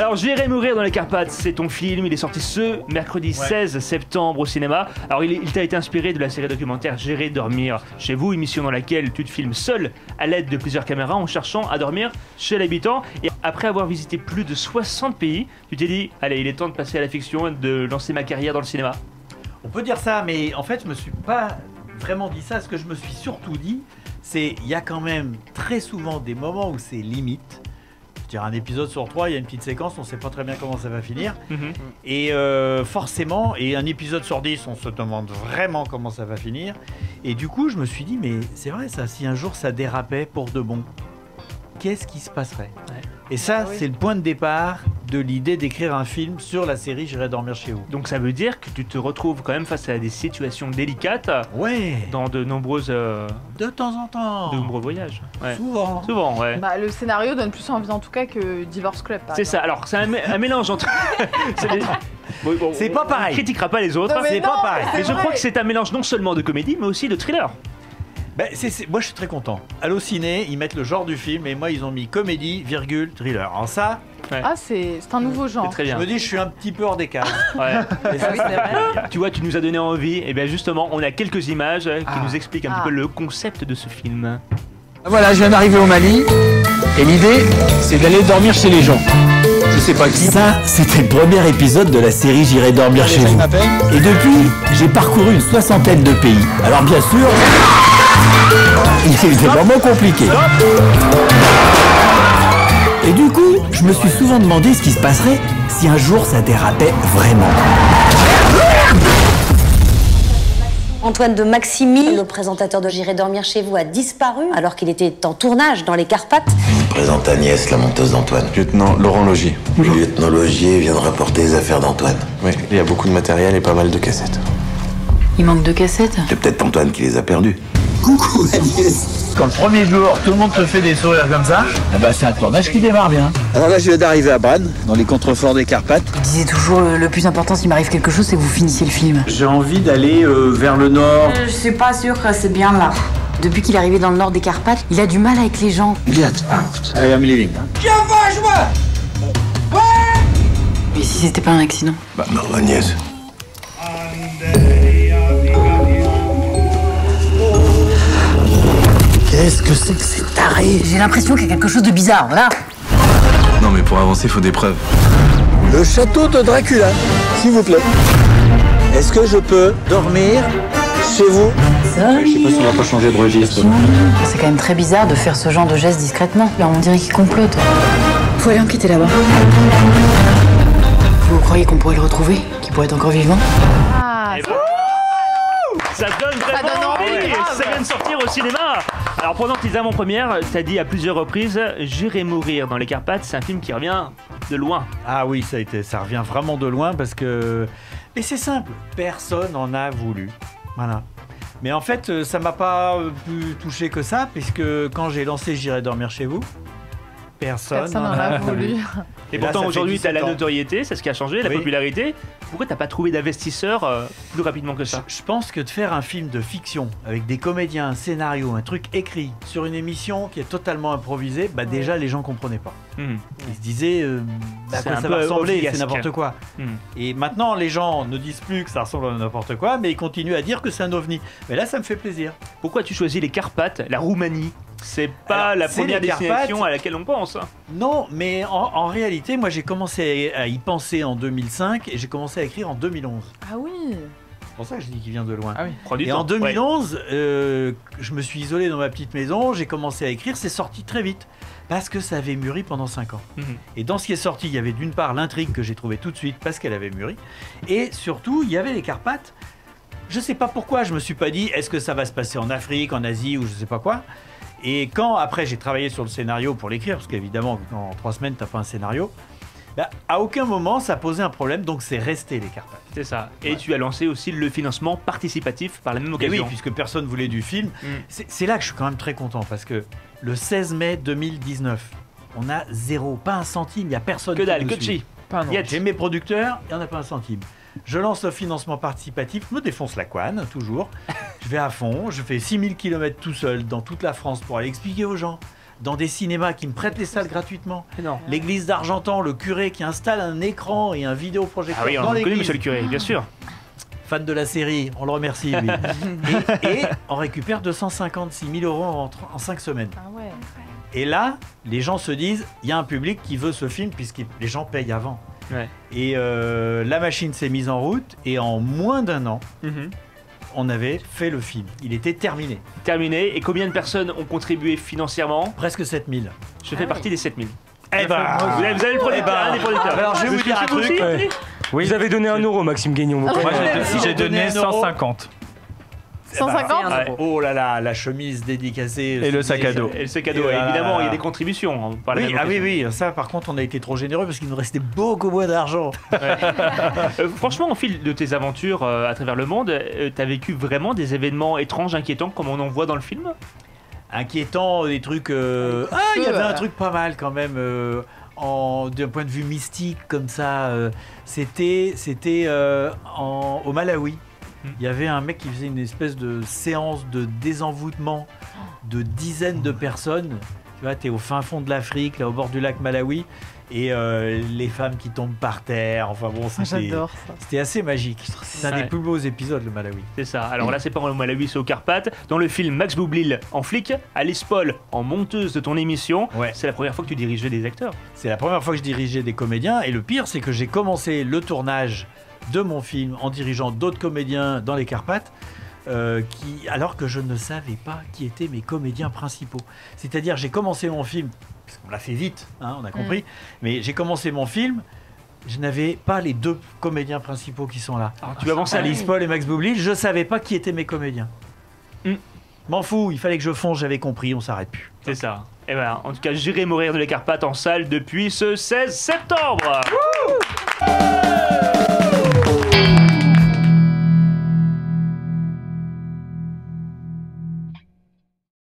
Alors J'irai mourir dans les Carpates, c'est ton film, il est sorti ce mercredi 16 septembre au cinéma. Alors il t'a été inspiré de la série documentaire J'irai dormir chez vous, émission dans laquelle tu te filmes seul à l'aide de plusieurs caméras en cherchant à dormir chez l'habitant. Et après avoir visité plus de 60 pays, tu t'es dit, allez, il est temps de passer à la fiction et de lancer ma carrière dans le cinéma. On peut dire ça, mais en fait je me suis pas vraiment dit ça. Ce que je me suis surtout dit, c'est il y a quand même très souvent des moments où c'est limite. Je veux dire, un épisode sur 3, il y a une petite séquence, on sait pas très bien comment ça va finir. Et forcément, et un épisode sur 10, on se demande vraiment comment ça va finir. Et du coup, je me suis dit, mais c'est vrai ça, si un jour ça dérapait pour de bon, qu'est-ce qui se passerait? Et ça, c'est le point de départ de l'idée d'écrire un film sur la série J'irai dormir chez vous. Donc ça veut dire que tu te retrouves quand même face à des situations délicates dans de nombreuses... de temps en temps. De nombreux voyages. Souvent. Souvent, ouais. Bah, le scénario donne plus envie en tout cas que Divorce Club. C'est ça, alors c'est un mélange entre... C'est pas pareil. On critiquera pas les autres. Non, mais c'est non, pas pareil. Mais je crois que c'est un mélange non seulement de comédie, mais aussi de thriller. Ben, moi je suis très content. Allociné, ils mettent le genre du film et moi ils ont mis comédie, virgule, thriller. Alors ça, Ah, c'est un nouveau genre. C'est très bien. je me dis je suis un petit peu hors des cases. Ouais. Et ça, Oui, c'est vrai. Tu vois, tu nous as donné envie. Et bien justement, on a quelques images qui nous expliquent un petit peu le concept de ce film. Voilà, je viens d'arriver au Mali et l'idée, c'est d'aller dormir chez les gens. Je sais pas qui. Ça, c'était le premier épisode de la série J'irai dormir chez vous. Et depuis, j'ai parcouru une 60aine de pays. Alors bien sûr, il y a eu des moments compliqués. Et du coup, je me suis souvent demandé ce qui se passerait si un jour ça dérapait vraiment. Antoine de Maximi, le présentateur de J'irai dormir chez vous, a disparu alors qu'il était en tournage dans les Carpates. Je présente Agnès, la monteuse d'Antoine. Lieutenant Laurent Logier. Le lieutenant Logier vient de rapporter les affaires d'Antoine. Oui, il y a beaucoup de matériel et pas mal de cassettes. Il manque de cassettes. C'est peut-être Antoine qui les a perdues. Coucou Agnès. Quand le premier jour, tout le monde te fait des sourires comme ça, eh ben, c'est un tournage qui démarre bien. Alors là, je viens d'arriver à Bran, dans les contreforts des Carpates. Il disait toujours le plus important s'il m'arrive quelque chose, c'est que vous finissiez le film. J'ai envie d'aller vers le nord. Je suis pas sûre que c'est bien là. Depuis qu'il est arrivé dans le nord des Carpates, il a du mal avec les gens. Get out. I am leaving. Et si c'était pas un accident? Non, Agnès. Qu'est-ce que c'est que ces tarés? J'ai l'impression qu'il y a quelque chose de bizarre, voilà. Non mais pour avancer, il faut des preuves. Le château de Dracula, s'il vous plaît. Est-ce que je peux dormir chez vous? Je sais pas si on va pas changer de registre. C'est quand même très bizarre de faire ce genre de geste discrètement. Là, on dirait qu'il complote. Faut aller enquêter là-bas. Vous croyez qu'on pourrait le retrouver? Qu'il pourrait être encore vivant? Ah, Et ça donne vraiment envie. Ça vient de sortir au cinéma. Alors pendant tes avant-premières, t'as dit à plusieurs reprises J'irai mourir dans les Carpates, c'est un film qui revient de loin. Ah oui, ça revient vraiment de loin parce que... Et c'est simple, personne n'en a voulu. Voilà. Mais en fait, ça m'a pas pu toucher que ça, puisque quand j'ai lancé J'irai dormir chez vous, personne n'en a voulu. Et Là, pourtant ça fait aujourd'hui t'as 17 la ans. notoriété, c'est ce qui a changé, la Oui. popularité. Pourquoi t'as pas trouvé d'investisseurs plus rapidement que ça? Je pense que de faire un film de fiction avec des comédiens, un scénario, un truc écrit sur une émission qui est totalement improvisée, bah déjà les gens comprenaient pas. Ils se disaient à C'est quoi un ça peu va ressembler, obvigasque. c'est n'importe quoi. Et maintenant les gens ne disent plus que ça ressemble à n'importe quoi, mais ils continuent à dire que c'est un ovni. Mais là ça me fait plaisir. Pourquoi tu choisis les Carpates, la Roumanie? C'est pas Alors, la c'est première les destination Carpates. à laquelle on pense. Non, mais en réalité, moi j'ai commencé à y penser en 2005 et j'ai commencé à écrire en 2011. Ah oui. C'est pour ça que je dis qu'il vient de loin. Ah oui, prends du Et temps. en 2011, je me suis isolé dans ma petite maison, j'ai commencé à écrire, c'est sorti très vite. Parce que ça avait mûri pendant 5 ans. Et dans ce qui est sorti, il y avait d'une part l'intrigue que j'ai trouvée tout de suite parce qu'elle avait mûri. Et surtout, il y avait les Carpates. Je sais pas pourquoi, je me suis pas dit, est-ce que ça va se passer en Afrique, en Asie ou je sais pas quoi. Et quand après j'ai travaillé sur le scénario pour l'écrire, parce qu'évidemment en 3 semaines t'as pas un scénario, bah, à aucun moment ça posait un problème, donc c'est resté les Carpates. C'est ça. Et tu as lancé aussi le financement participatif par la même Et occasion. oui, puisque personne voulait du film. C'est là que je suis quand même très content, parce que le 16 mai 2019, on a zéro, pas un centime, il n'y a personne Que qui dalle, nous que de suit. chi. J'ai mes producteurs, il n'y en a pas un centime. Je lance le financement participatif, je me défonce la couenne, toujours. Je vais à fond, je fais 6000 km tout seul dans toute la France pour aller expliquer aux gens dans des cinémas qui me prêtent les salles gratuitement. Non. L'église d'Argentan, le curé qui installe un écran et un vidéoprojecteur Ah oui, on dans connaît l'église. Monsieur le curé, bien sûr. Fan de la série, on le remercie lui. et on récupère 256 000 € en 5 semaines. Ah ouais. Et là, les gens se disent, il y a un public qui veut ce film puisque les gens payent avant. Ouais. Et la machine s'est mise en route et en moins d'1 an, on avait fait le film. Il était terminé. Terminé. Et combien de personnes ont contribué financièrement? Presque 7000. Je fais partie des 7000. Eh ben, Vous avez le producteur, un des producteurs. alors je vais vous dire un Vous truc. aussi Ouais. Vous avez donné 1 euro, Maxime Guignon. Moi, J'ai donné 1 euro. 150. 150 Ouais. Oh là là, la chemise dédicacée. Et le sac à dos. Et le sac à dos, Et voilà. évidemment, il y a des contributions. Par la Oui, même ah oui, occasion. oui, ça par contre, on a été trop généreux parce qu'il nous restait beaucoup moins d'argent. Franchement, au fil de tes aventures à travers le monde, t'as vécu vraiment des événements étranges, inquiétants, comme on en voit dans le film? Inquiétant, des trucs. Ah, il y avait un truc pas mal quand même. D'un point de vue mystique comme ça, c'était au Malawi. Il y avait un mec qui faisait une espèce de séance de désenvoûtement de dizaines de personnes. Tu vois, t'es au fin fond de l'Afrique, là au bord du lac Malawi, et les femmes qui tombent par terre. Enfin bon, J'adore ça. c'était assez magique. C'est un des plus beaux épisodes, le Malawi. C'est ça. Alors là, c'est pas au Malawi, c'est au Carpath. Dans le film, Max Boublil en flic, Alice Paul en monteuse de ton émission. Ouais. C'est la première fois que tu dirigeais des acteurs. C'est la première fois que je dirigeais des comédiens, et le pire, c'est que j'ai commencé le tournage de mon film en dirigeant d'autres comédiens dans les Carpates, alors que je ne savais pas qui étaient mes comédiens principaux. C'est-à-dire, j'ai commencé mon film, parce qu'on l'a fait vite, hein, on a compris, mais j'ai commencé mon film, je n'avais pas les 2 comédiens principaux qui sont là. Alors, tu avances à Alice Paul et Max Boublil, je savais pas qui étaient mes comédiens. M'en fous, il fallait que je fonce, j'avais compris, on s'arrête plus. C'est ça. Et ben, en tout cas, j'irai mourir de les Carpates en salle depuis ce 16 septembre.